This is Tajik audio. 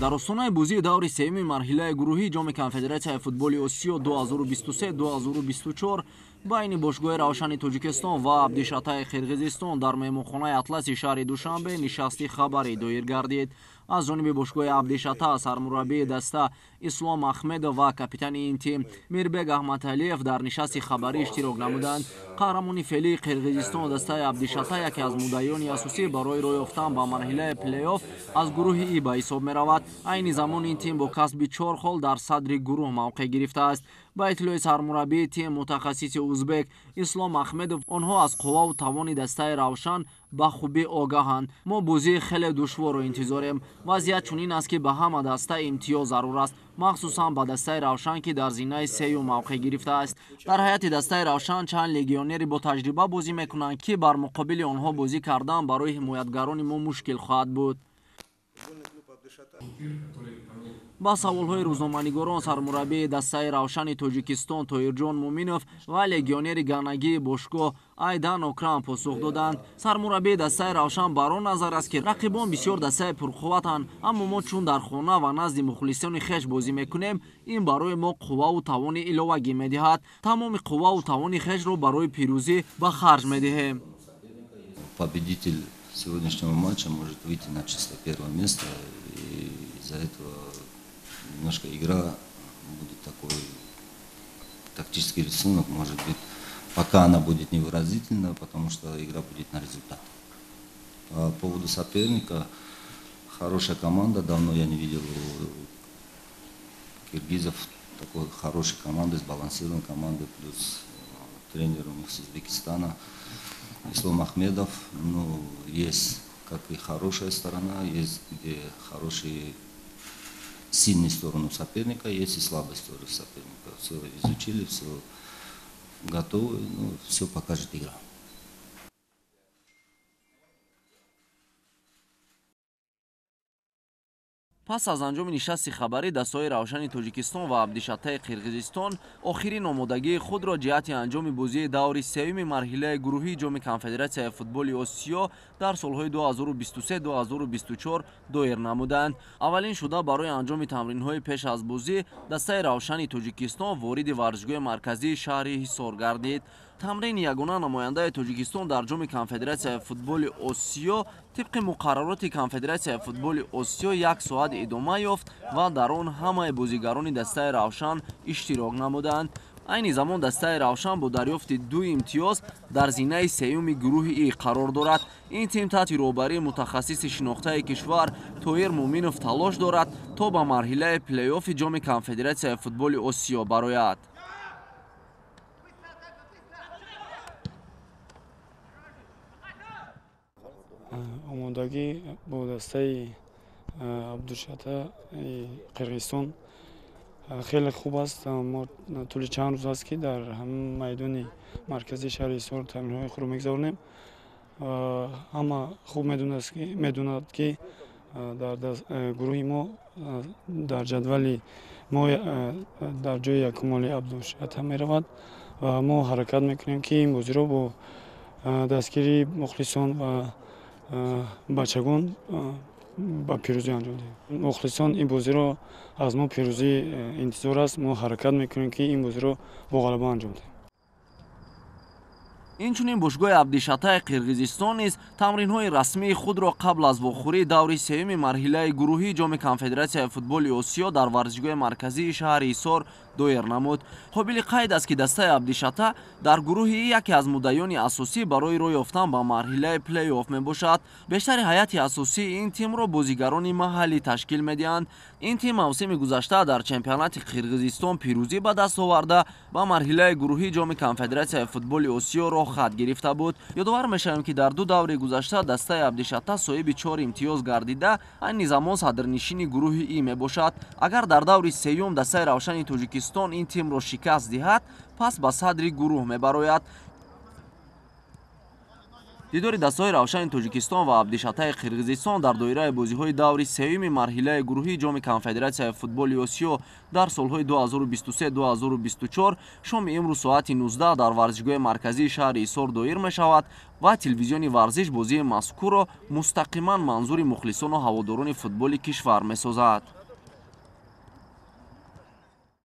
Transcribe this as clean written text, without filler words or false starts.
дар остонаи бозии даври сеюми марҳилаи гурӯҳии ҷоми конфедератсияи футболи Осиё 2023-2024 байни бошгоҳи Равшани Тоҷикистон ва Абдишатаи Қирғизистон дар меҳмонхонаи Атласи шаҳри Душанбе нишасти хабарӣ доир гардид. аз ҷониби бошгоҳи Абдишата сармураббии даста Ислом Ахмедов ва капитани ин тим Мирбек Аҳмадалиев дар нишасти хабарӣ иштирок намуданд. қаҳрамони феълии Қирғизистон дастаи Абдишата яке аз муддаиёни асосӣ барои роҳ ёфтан ба марҳилаи плей-офф аз гурӯҳи И ба ҳисоб меравад. айни замон ин тим бо касби 4 хол дар садри гурӯҳ мавқеъ гирифтааст. ба иттилои сармураббии тим мутахассиси узбек Ислом Ахмедов, онҳо аз қувваву тавони дастаи Равшан ба хубӣ огаҳанд. мо бозии хеле душворро интизорем. вазъият чунин аст ки ба ҳама даста имтиёз зарур аст, махсусан ба дастаи Равшан ки дар зинаи сеюм мавқеъ гирифтааст. дар ҳайати дастаи Равшан чанд легионери бо таҷриба бозӣ мекунанд ки бар муқобили онҳо бозӣ кардан барои ҳимоятгарони мо мушкил хоҳад буд. ба саволҳои рӯзноманигорон сармураббии дастаи Равшани Тоҷикистон Тоирҷон Муминов ва легионери ганагии бошгоҳ Айдан Окрам посух доданд. сармураббии дастаи Равшан бар он назар аст ки рақибон бисёр дастаи пурқувватанд, аммо мо чун дар хона ва назди мухлисони хеш бозӣ мекунем, ин барои мо қувваву тавони иловагӣ медиҳад. тамоми қувваву тавони хешро барои пирӯзӣ ба харҷ медиҳем. Победитель сегодняшнего матча может выйти на чисто первое место, и из-за этого немножко игра будет такой тактический рисунок, может быть, пока она будет невыразительна, потому что игра будет на результат. По поводу соперника, хорошая команда, давно я не видел киргизов такой хорошей команды, сбалансированной команды, плюс тренер у них с Узбекистана Ислом Ахмедов. Ну, есть как и хорошая сторона, есть где хорошие сильные стороны соперника, есть и слабые стороны соперника. Все изучили, все готовы, ну, все покажет игра. пас аз анҷоми нишасти хабарӣ дастаҳои Равшани Тоҷикистон ва Абдишатаи Қирғизистон охирин омодагии худро ҷиҳати анҷоми бозии даври сеюми марҳилаи гурӯҳии ҷоми конфедератсияи футболи Осиё дар солҳои 2023-2024 доир намуданд. аввалин шуда барои анҷоми тамринҳои пеш аз бозӣ дастаи Равшани Тоҷикистон вориди варзишгоҳи марказии шаҳри Ҳисор гардид. тамрини ягона намояндаи Тоҷикистон дар ҷоми конфедератсияи футболи Осиё тибқи муқаррароти конфедератсияи футболи Осиё 1 соат идома ёфт ва дар он ҳамаи бозигарони дастаи Равшан иштирок намуданд. айни замон дастаи Равшан бо дарёфти 2 имтиёз дар зинаи сеюми гурӯҳи И қарор дорад. ин тим таҳти роҳбарии мутахассиси шинохтаи кишвар Тоир Муминов талош дорад то ба марҳилаи плей-оффи ҷоми конфедератсияи футболи Осиё барояд. омодагӣ бо дастаи Абдушата Қирғизистон хеле хуб аст. мо тӯли чанд рӯз аст ки дар майдони маркази шаҳри Ҳисор тамринҳои худро мегузаронем. ҳама хуб медонад ки дар гурӯҳи мо дар ҷадвали мо дар ҷои якумоли Абдушата меравад ва мо ҳаракат мекунем ки ин бозиро бо дастгири мухлисон ва бачагон ба пирӯзӣ анҷом диҳем. мухлисон ин бозиро аз мо пирӯзӣ интизор аст. мо ҳаракат мекунем ки ин бозиро бо ғалаба анҷом диҳем. инчунин бошгоҳи Абдишатаи Қирғизистон низ тамринҳои расмии худро қабл аз вохӯрии даври сеюми марҳилаи гурӯҳии ҷоми конфедератсияи футболи Осиё дар варзишгоҳи марказии шаҳри Ҳисор доир намуд. қобили қайд аст ки дастаи Абдишата дар гурӯҳи И яке аз муддаиёни асосӣ барои роҳ ёфтан ба марҳилаи плей-офф мебошад. бештари ҳайати асосии ин тимро бозигарони маҳаллӣ ташкил медиҳанд. ин тим мавсими гузашта дар чемпионати Қирғизистон пирӯзӣ ба даст оварда ба марҳилаи гурӯҳии ҷоми конфедератсияи футболи Осиё роҳ хат гирифта буд. ёдовар мешавем ки дар 2 даври гузашта дастаи Абдишата соҳиби 4 имтиёз гардида айни замон садрнишини гурӯҳи И мебошад. агар дар даври сеюм дастаи Равшани Тоҷикистон ин тимро шикаст диҳад, пас ба садри гурӯҳ мебарояд. дидори дастаҳои равшани тоҷикистон ва абдишатаи қирғизистон дар доираи бозиҳои даври сеюми марҳилаи гурӯҳии ҷоми конфедератсияи футболи осиё дар солҳои 2023-2024 шоми имрӯз соати 19 дар варзишгоҳи марказии шаҳри ҳисор доир мешавад ва телевизиони варзиш бозии мазкурро мустақиман манзури мухлисону ҳаводорони футболи кишвар месозад.